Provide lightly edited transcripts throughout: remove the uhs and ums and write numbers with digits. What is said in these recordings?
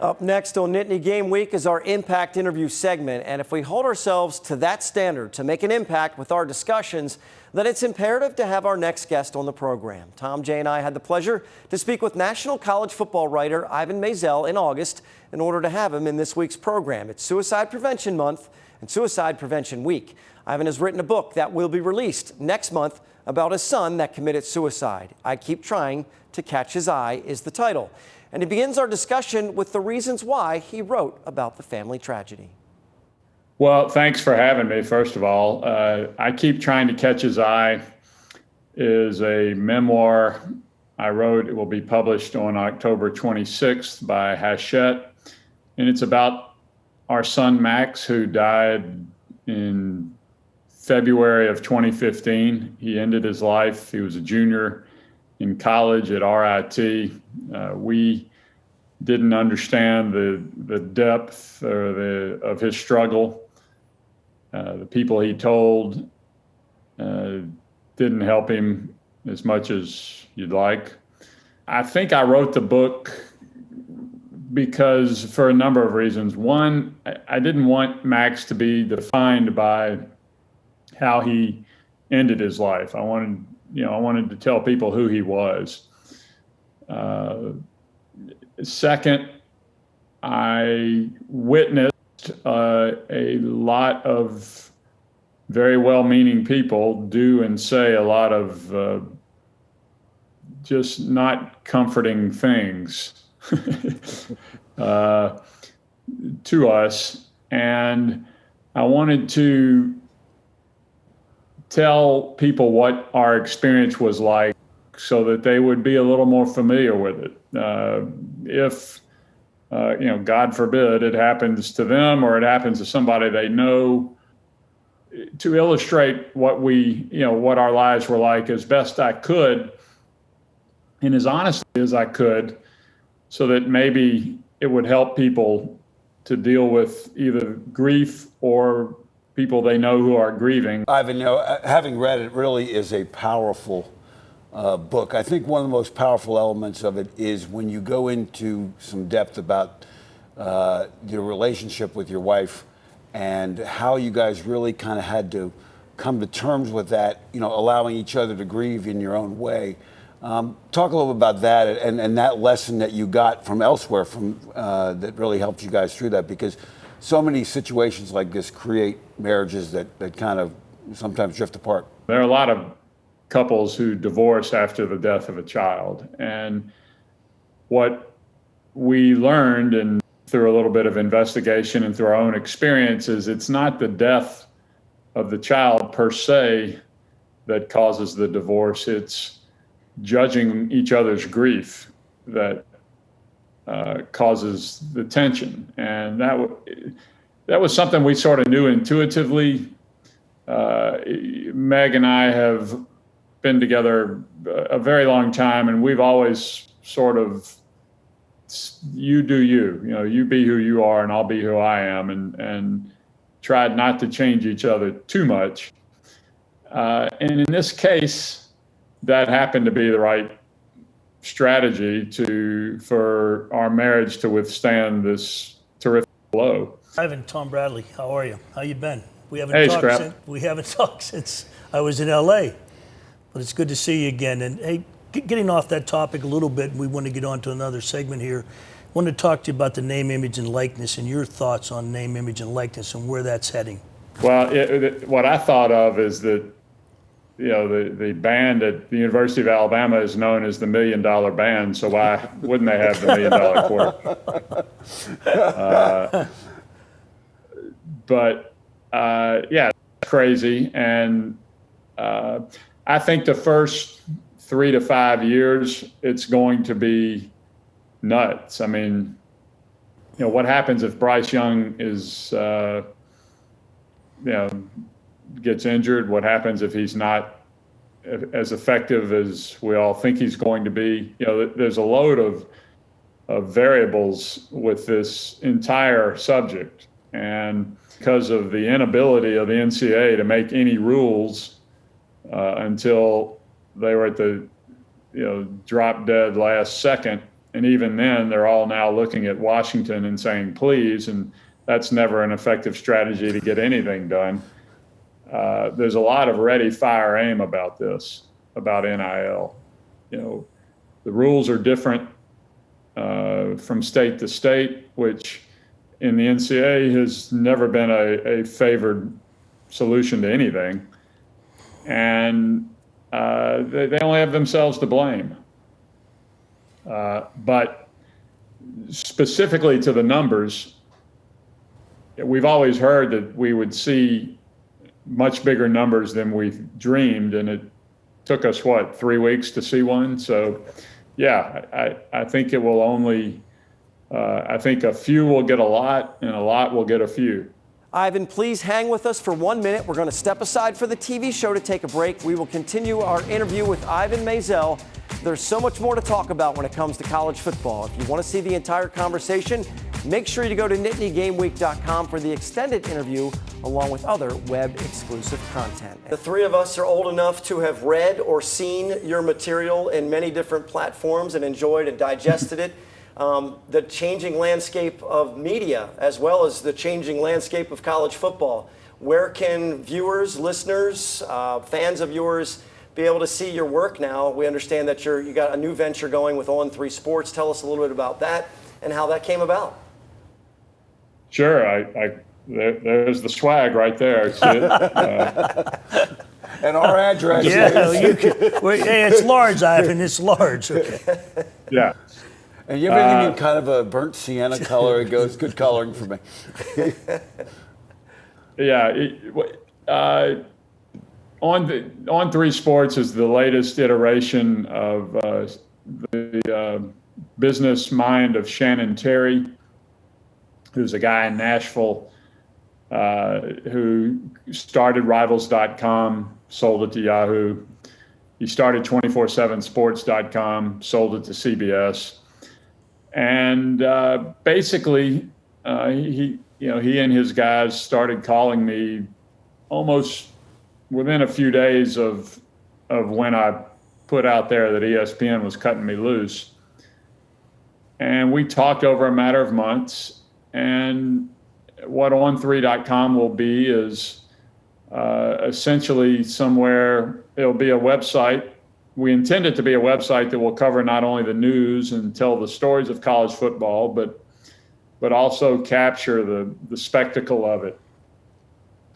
Up next on Nittany Game Week is our Impact Interview segment. And if we hold ourselves to that standard to make an impact with our discussions, then it's imperative to have our next guest on the program. Tom, Jay, and I had the pleasure to speak with national college football writer Ivan Maisel in August in order to have him in this week's program. It's Suicide Prevention Month and Suicide Prevention Week. Ivan has written a book that will be released next month about his son that committed suicide. I Keep Trying to Catch His Eye is the title. And he begins our discussion with the reasons why he wrote about the family tragedy. Well, thanks for having me, first of all. I Keep Trying to Catch His Eye is a memoir I wrote. It will be published on October 26th by Hachette. And it's about our son, Max, who died in February of 2015. He ended his life. He was a junior in college at RIT. We didn't understand the depth of his struggle. The people he told didn't help him as much as you'd like. I think I wrote the book because for a number of reasons. One, I didn't want Max to be defined by how he ended his life. I wanted to tell people who he was. Second, I witnessed a lot of very well-meaning people do and say a lot of just not comforting things to us. And I wanted to tell people what our experience was like so that they would be a little more familiar with it. If, God forbid, it happens to them or it happens to somebody they know, to illustrate what what our lives were like as best I could and as honestly as I could, so that maybe it would help people to deal with either grief or people they know who are grieving. Ivan, having read it, really is a powerful book. I think one of the most powerful elements of it is when you go into some depth about your relationship with your wife and how you guys really kind of had to come to terms with that, allowing each other to grieve in your own way. Talk a little bit about that and that lesson that you got from elsewhere that really helped you guys through that, because so many situations like this create marriages that kind of sometimes drift apart. There are a lot of couples who divorce after the death of a child. And what we learned, and through a little bit of investigation and through our own experiences, it's not the death of the child per se that causes the divorce. It's judging each other's grief that causes the tension. And that was something we sort of knew intuitively. Meg and I have been together a very long time, and we've always sort of, you do you, you be who you are and I'll be who I am, and tried not to change each other too much. And in this case, that happened to be the right strategy for our marriage to withstand this terrific blow. Ivan, Tom Bradley, how are you? How you been? We haven't talked since I was in LA, but it's good to see you again. And hey, getting off that topic a little bit, we want to get on to another segment here. I want to talk to you about the name, image, and likeness, and your thoughts on name, image, and likeness, and where that's heading. Well, what I thought of is that, the band at the University of Alabama is known as the $1 Million Band, so why wouldn't they have the $1 Million Quartet? But yeah, it's crazy. And I think the first 3 to 5 years, it's going to be nuts. I mean, what happens if Bryce Young is, gets injured? What happens if he's not as effective as we all think he's going to be? There's a load of variables with this entire subject. And because of the inability of the NCAA to make any rules until they were at the drop dead last second. And even then, they're all now looking at Washington and saying, please. And that's never an effective strategy to get anything done. There's a lot of ready, fire, aim about this, about NIL. The rules are different from state to state, which in the NCAA has never been a favored solution to anything. And they only have themselves to blame. But specifically to the numbers, we've always heard that we would see much bigger numbers than we've dreamed, and it took us, 3 weeks to see one? So, yeah, I think it will only, I think a few will get a lot, and a lot will get a few. Ivan, please hang with us for 1 minute. We're going to step aside for the TV show to take a break. We will continue our interview with Ivan Maisel. There's so much more to talk about when it comes to college football. If you want to see the entire conversation, make sure you go to NittanyGameWeek.com for the extended interview along with other web-exclusive content. The three of us are old enough to have read or seen your material in many different platforms and enjoyed and digested it. The changing landscape of media, as well as the changing landscape of college football. Where can viewers, listeners, fans of yours be able to see your work now? We understand that you got a new venture going with On3 Sports. Tell us a little bit about that and how that came about. Sure. There's the swag right there. See it? And our address Yeah, is. hey, it's large, Ivan. It's large. Okay. Yeah. And you have anything in kind of a burnt sienna color? It goes good coloring for me. Yeah. On3 Sports is the latest iteration of the business mind of Shannon Terry, who's a guy in Nashville who started Rivals.com, sold it to Yahoo. He started 247sports.com, sold it to CBS. And basically, he and his guys started calling me almost within a few days of when I put out there that ESPN was cutting me loose. And we talked over a matter of months. And what On3.com will be is essentially somewhere, it'll be a website. We intend it to be a website that will cover not only the news and tell the stories of college football, but also capture the spectacle of it.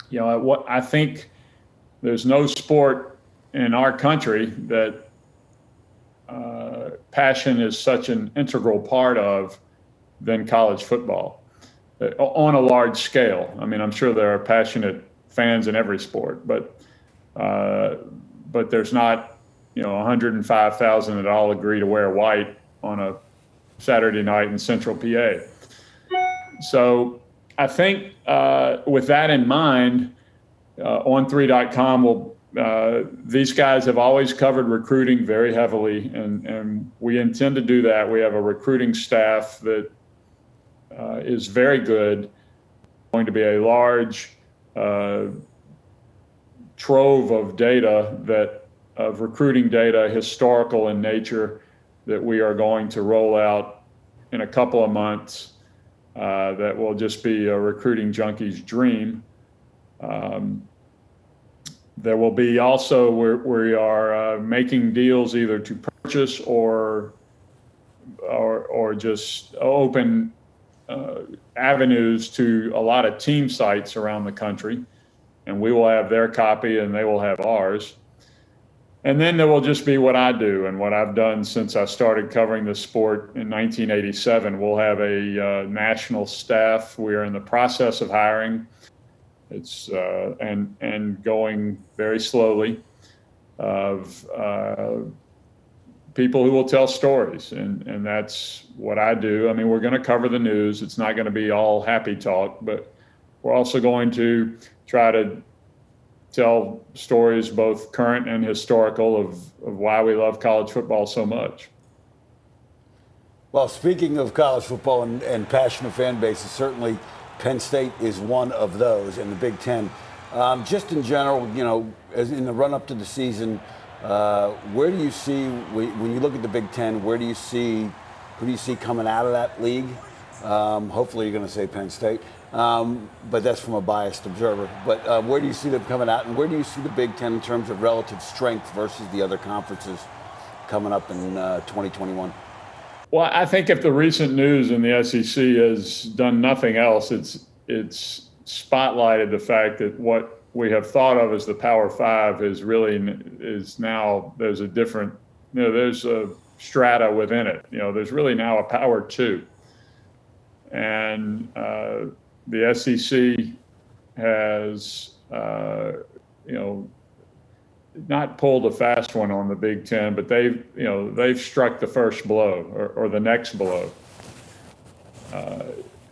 What I think there's no sport in our country that passion is such an integral part of than college football on a large scale. I mean, I'm sure there are passionate fans in every sport, but there's not 105,000 that all agree to wear white on a Saturday night in Central PA. So I think with that in mind, On3.com will, these guys have always covered recruiting very heavily, and we intend to do that. We have a recruiting staff that is very good, going to be a large trove of data of recruiting data, historical in nature, that we are going to roll out in a couple of months. That will just be a recruiting junkie's dream. There will be also, we are making deals either to purchase or just open avenues to a lot of team sites around the country, and we will have their copy and they will have ours. And then there will just be what I do and what I've done since I started covering the sport in 1987. We'll have a national staff. We are in the process of hiring. It's and going very slowly, of people who will tell stories, and that's what I do. I mean, we're going to cover the news. It's not going to be all happy talk, but we're also going to try to tell stories, both current and historical, of why we love college football so much. Well, speaking of college football and passionate fan bases, certainly Penn State is one of those in the Big Ten. Just in general, as in the run-up to the season, Where do you see, when you look at the Big Ten, who do you see coming out of that league? Hopefully you're going to say Penn State, but that's from a biased observer. But where do you see them coming out, and where do you see the Big Ten in terms of relative strength versus the other conferences coming up in 2021? Well, I think if the recent news in the SEC has done nothing else, it's spotlighted the fact that what we have thought of as the Power Five is now there's a different, there's a strata within it. There's really now a Power Two, and the SEC has not pulled a fast one on the Big Ten, but they've struck the first blow or the next blow.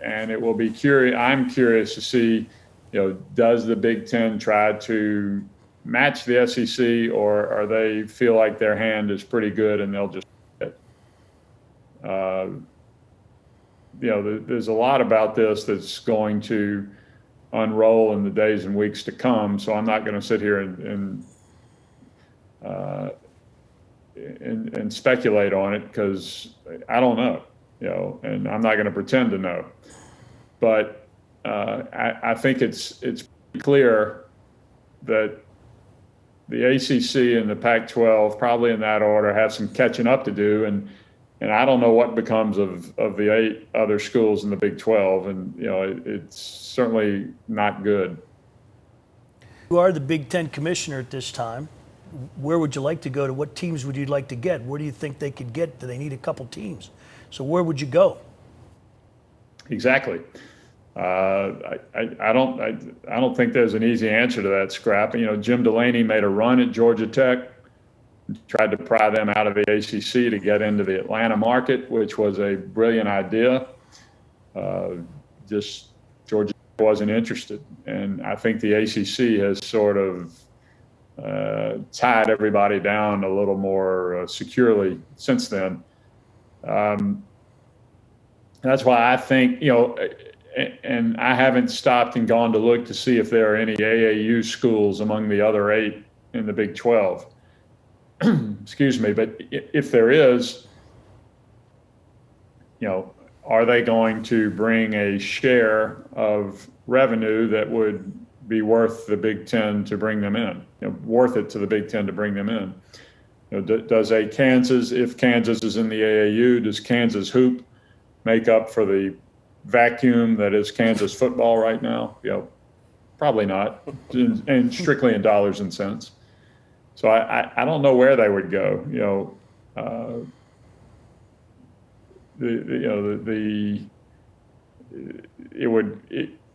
And it will be curious. I'm curious to see, does the Big Ten try to match the SEC, or are they feel like their hand is pretty good and they'll just hit? There's a lot about this that's going to unroll in the days and weeks to come. So I'm not going to sit here and speculate on it, because I don't know, and I'm not going to pretend to know. But I think it's pretty clear that the ACC and the Pac-12, probably in that order, have some catching up to do, and I don't know what becomes of the 8 other schools in the Big 12, and it's certainly not good. You are the Big Ten commissioner at this time. Where would you like to go to? What teams would you like to get? Where do you think they could get? Do they need a couple teams? So where would you go? Exactly. I don't think there's an easy answer to that, Scrap. Jim Delaney made a run at Georgia Tech, tried to pry them out of the ACC to get into the Atlanta market, which was a brilliant idea. Just Georgia wasn't interested, and I think the ACC has sort of tied everybody down a little more securely since then. That's why I think, and I haven't stopped and gone to look to see if there are any AAU schools among the other 8 in the Big 12. Excuse me, but if there is, are they going to bring a share of revenue that would be worth the Big Ten to bring them in, worth it to the Big Ten to bring them in? Does if Kansas is in the AAU, does Kansas hoop make up for the vacuum that is Kansas football right now? Probably not, and strictly in dollars and cents. So I don't know where they would go.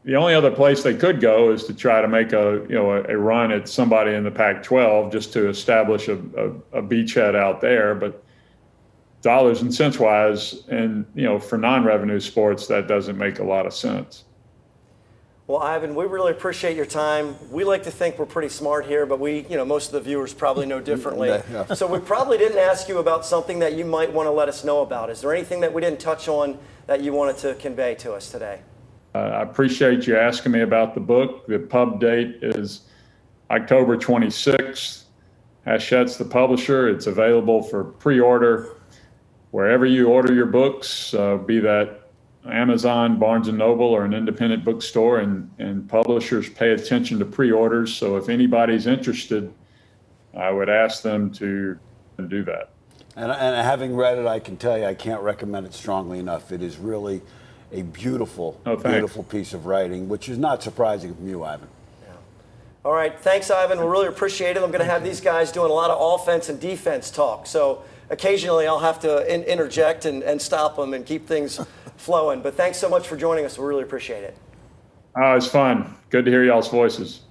The only other place they could go is to try to make a run at somebody in the Pac-12 just to establish a beachhead out there. But dollars and cents wise, and for non-revenue sports, that doesn't make a lot of sense. Well, Ivan, we really appreciate your time. We like to think we're pretty smart here, but most of the viewers probably know differently. Yeah. So we probably didn't ask you about something that you might want to let us know about. Is there anything that we didn't touch on that you wanted to convey to us today? I appreciate you asking me about the book. The pub date is October 26th. Hachette's the publisher. It's available for pre-order wherever you order your books, be that Amazon, Barnes & Noble, or an independent bookstore, and publishers pay attention to pre-orders. So if anybody's interested, I would ask them to do that. And having read it, I can tell you I can't recommend it strongly enough. It is really a beautiful, beautiful piece of writing, which is not surprising from you, Ivan. Yeah. All right, thanks, Ivan. We really appreciate it. I'm going to have these guys doing a lot of offense and defense talk. So occasionally I'll have to interject and stop them and keep things flowing. But thanks so much for joining us. We really appreciate it. Oh, it's fun. Good to hear y'all's voices.